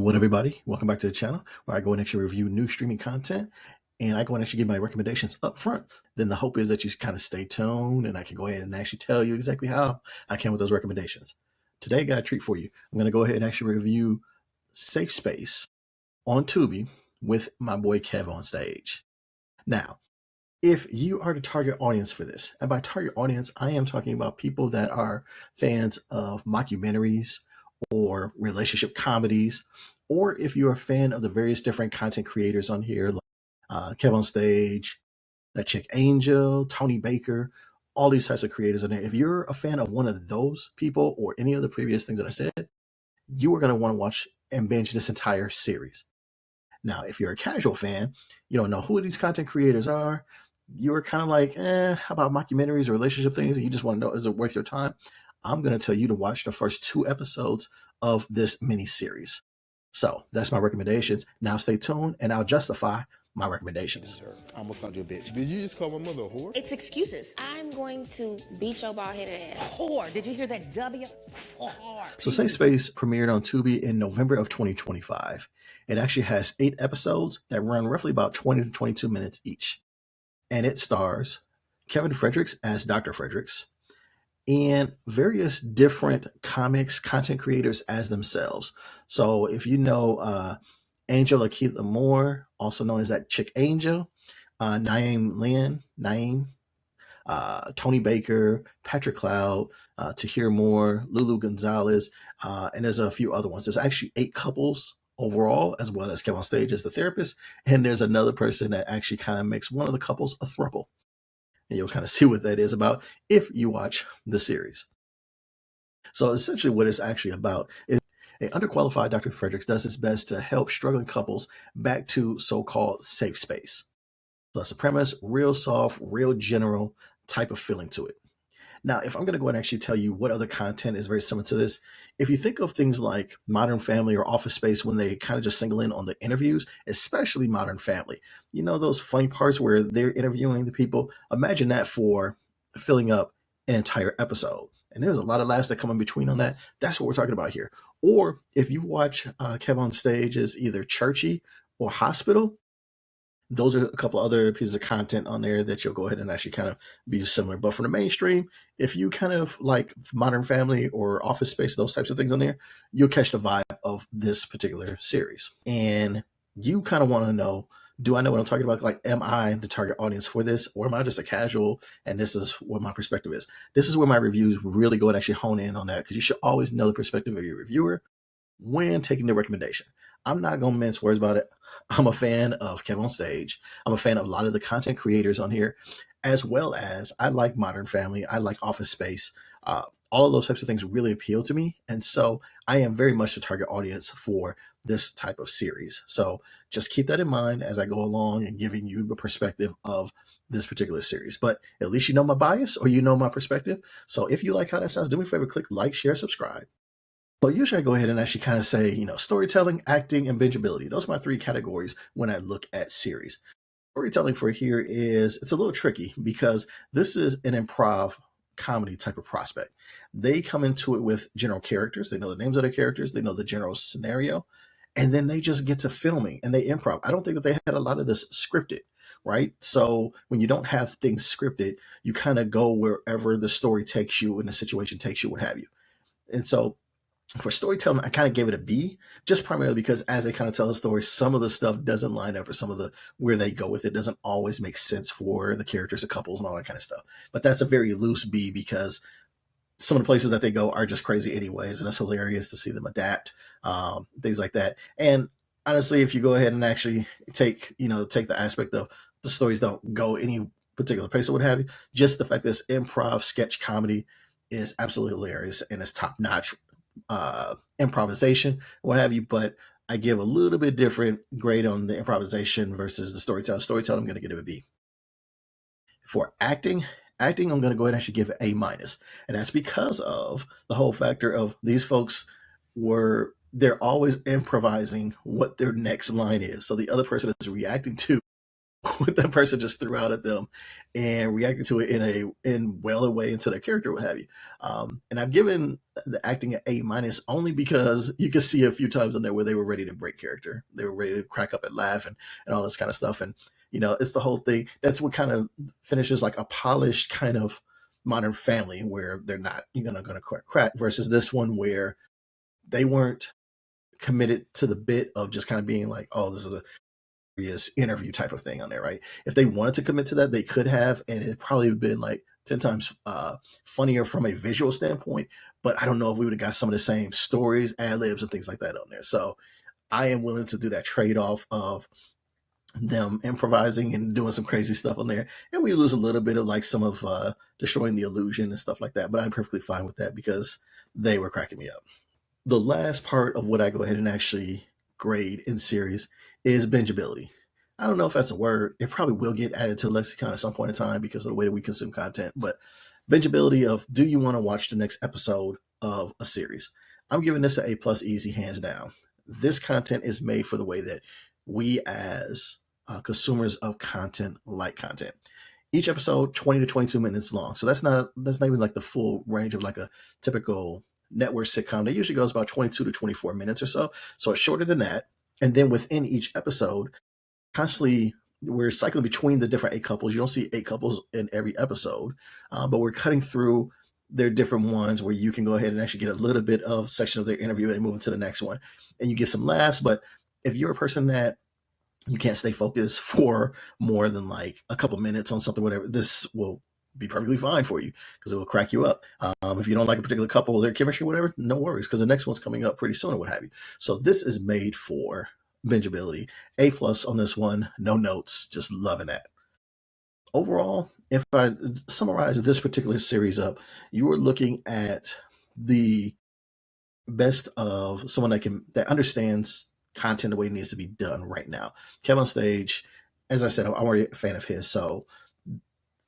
What everybody? Welcome back to the channel where I go and actually review new streaming content and I go and actually give my recommendations up front. Then the hope is that you kind of stay tuned and I can go ahead and actually tell you exactly how I can with those recommendations. Today I got a treat for you. I'm going to go ahead and actually review Safe Space on Tubi with my boy Kevonstage. Now, if you are the target audience for this, and by target audience, I am talking about people that are fans of mockumentaries or relationship comedies, or if you're a fan of the various different content creators on here, like Kevonstage, that chick Angel, Tony Baker, all these types of creators on there. If you're a fan of one of those people or any of the previous things that I said, you are going to want to watch and binge this entire series. Now, if you're a casual fan, you don't know who these content creators are, you're kind of like, how about mockumentaries or relationship things, and you just want to know, is it worth your time? I'm going to tell you to watch the first 2 episodes of this mini series. So that's my recommendations. Now stay tuned and I'll justify my recommendations. I almost called you a bitch. Did you just call my mother a whore? It's excuses. I'm going to beat your bald-headed ass. Whore. Did you hear that W? Whore. So Safe Space premiered on Tubi in November of 2025. It actually has 8 episodes that run roughly about 20 to 22 minutes each. And it stars Kevin Fredericks as Dr. Fredericks and various different comics content creators as themselves. So if you know Angel Akita Moore, also known as that chick Angel, Naeem, Tony Baker, Patrick Cloud, Tahir Moore, Lulu Gonzalez, and there's a few other ones. There's actually 8 couples overall, as well as Kevonstage as the therapist, and there's another person that actually kind of makes one of the couples a throuple. And you'll kind of see what that is about if you watch the series. So essentially what it's actually about is an underqualified Dr. Fredericks does his best to help struggling couples back to so-called safe space. So that's the premise, real soft, real general type of feeling to it. Now, if I'm going to go and actually tell you what other content is very similar to this, if you think of things like Modern Family or Office Space when they kind of just single in on the interviews, especially Modern Family, you know, those funny parts where they're interviewing the people, imagine that for filling up an entire episode. And there's a lot of laughs that come in between on that. That's what we're talking about here. Or if you watch Kevonstage's either Churchy or Hospital, those are a couple other pieces of content on there that you'll go ahead and actually kind of be similar. But for the mainstream, if you kind of like Modern Family or Office Space, those types of things on there, you'll catch the vibe of this particular series. And you kind of want to know, do I know what I'm talking about? Like, am I the target audience for this? Or am I just a casual? And this is what my perspective is. This is where my reviews really go and actually hone in on that, because you should always know the perspective of your reviewer when taking the recommendation. I'm not going to mince words about it. I'm a fan of Kevonstage. I'm a fan of a lot of the content creators on here, as well as I like Modern Family. I like Office Space. All of those types of things really appeal to me. And so I am very much the target audience for this type of series. So just keep that in mind as I go along and giving you the perspective of this particular series. But at least you know my bias, or you know my perspective. So if you like how that sounds, do me a favor, click like, share, subscribe. So usually I go ahead and actually kind of say, you know, storytelling, acting, and bingeability. Those are my 3 categories when I look at series. Storytelling for here it's a little tricky because this is an improv comedy type of prospect. They come into it with general characters. They know the names of their characters. They know the general scenario. And then they just get to filming and they improv. I don't think that they had a lot of this scripted, right? So when you don't have things scripted, you kind of go wherever the story takes you and the situation takes you, what have you. And so for storytelling, I kind of gave it a B, just primarily because as they kind of tell the story, some of the stuff doesn't line up, or some of the where they go with it doesn't always make sense for the characters, the couples, and all that kind of stuff. But that's a very loose B because some of the places that they go are just crazy anyways, and it's hilarious to see them adapt, things like that. And honestly, if you go ahead and actually take the aspect of the stories don't go any particular place or what have you, just the fact that this improv sketch comedy is absolutely hilarious and it's top notch improvisation, what have you. But I give a little bit different grade on the improvisation versus the storytelling. I'm going to give it a B. For acting, I'm going to go ahead and actually give it A-. And that's because of the whole factor of these folks they're always improvising what their next line is. So the other person is reacting to what that person just threw out at them and reacting to it in well a way into their character, what have you. And I've given the acting an A- only because you can see a few times in there where they were ready to break character. They were ready to crack up and laugh and all this kind of stuff. And, it's the whole thing. That's what kind of finishes like a polished kind of Modern Family where they're not gonna crack versus this one where they weren't committed to the bit of just kind of being like, oh, this is a interview type of thing on there, right? If they wanted to commit to that, they could have, and it'd probably been like 10 times funnier from a visual standpoint. But I don't know if we would have got some of the same stories, ad libs, and things like that on there. So I am willing to do that trade off of them improvising and doing some crazy stuff on there, and we lose a little bit of like some of destroying the illusion and stuff like that. But I'm perfectly fine with that because they were cracking me up. The last part of what I go ahead and actually grade in series is bingeability. I don't know if that's a word. It probably will get added to the lexicon at some point in time because of the way that we consume content. But bingeability of, do you want to watch the next episode of a series? I'm giving this an A+ easy, hands down. This content is made for the way that we as consumers of content like content. Each episode 20 to 22 minutes long. So that's not even like the full range of like a typical network sitcom. That usually goes about 22 to 24 minutes or so. So it's shorter than that. And then within each episode, constantly we're cycling between the different 8 couples. You don't see 8 couples in every episode, but we're cutting through their different ones where you can go ahead and actually get a little bit of section of their interview and move into the next one. And you get some laughs. But if you're a person that you can't stay focused for more than like a couple minutes on something, whatever, this will be perfectly fine for you because it will crack you up. If you don't like a particular couple, their chemistry, whatever, no worries, because the next one's coming up pretty soon or what have you. So this is made for bingeability. A+ on this one, no notes, just loving that. Overall, if I summarize this particular series up, you are looking at the best of someone that understands content the way it needs to be done right now. Kevonstage, as I said, I'm already a fan of his, so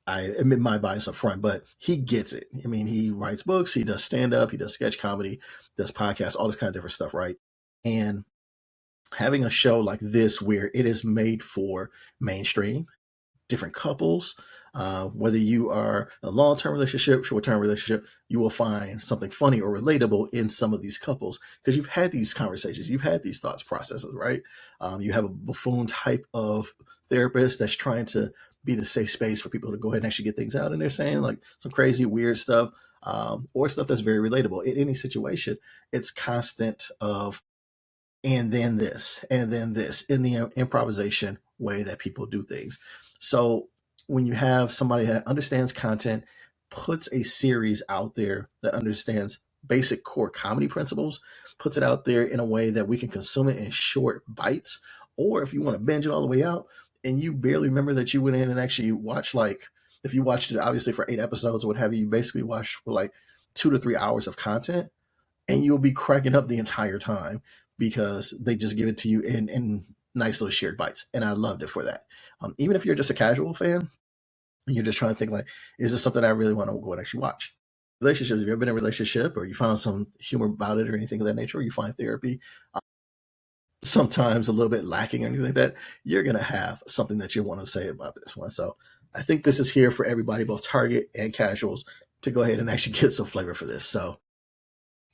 I admit my bias up front, but he gets it. I mean, he writes books, he does stand-up, he does sketch comedy, does podcasts, all this kind of different stuff, right? And having a show like this where it is made for mainstream, different couples, whether you are in a long-term relationship, short-term relationship, you will find something funny or relatable in some of these couples because you've had these conversations, you've had these thoughts processes, right? You have a buffoon type of therapist that's trying to be the safe space for people to go ahead and actually get things out, and they're saying like some crazy, weird stuff, or stuff that's very relatable. In any situation, it's constant of and then this, and then this in the improvisation way that people do things. So when you have somebody that understands content, puts a series out there that understands basic core comedy principles, puts it out there in a way that we can consume it in short bites, or if you want to binge it all the way out and you barely remember that you went in and actually watched, like, if you watched it obviously for 8 episodes or what have you, you basically watched for like 2 to 3 hours of content, and you'll be cracking up the entire time because they just give it to you in nice little shared bites. And I loved it for that. Even if you're just a casual fan, and you're just trying to think like, is this something I really want to go and actually watch? Relationships, have you ever been in a relationship or you found some humor about it or anything of that nature, or you find therapy sometimes a little bit lacking or anything like that, you're going to have something that you want to say about this one. So I think this is here for everybody, both target and casuals, to go ahead and actually get some flavor for this. So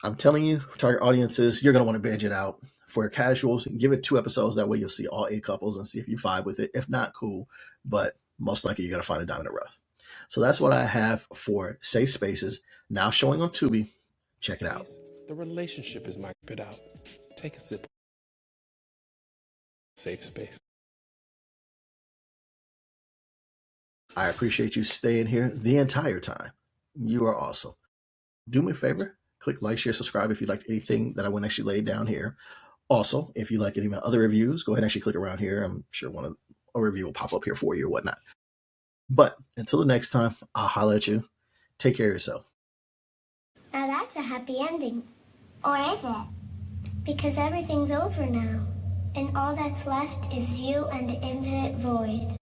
I'm telling you, for target audiences, you're going to want to binge it out. For casuals, give it 2 episodes. That way you'll see all 8 couples and see if you vibe with it. If not, cool. But most likely you're going to find a diamond in the rough. So that's what I have for Safe Spaces, now showing on Tubi. Check it out. The relationship is my spit out. Take a sip. Safe space. I appreciate you staying here the entire time. You are awesome. Do me a favor, click like, share, subscribe if you liked anything that I went actually laid down here. Also, if you like any of my other reviews, go ahead and actually click around here. I'm sure a review will pop up here for you or whatnot. But until the next time, I'll holler at you. Take care of yourself. Now that's a happy ending. Or is it? Because everything's over now. And all that's left is you and the infinite void.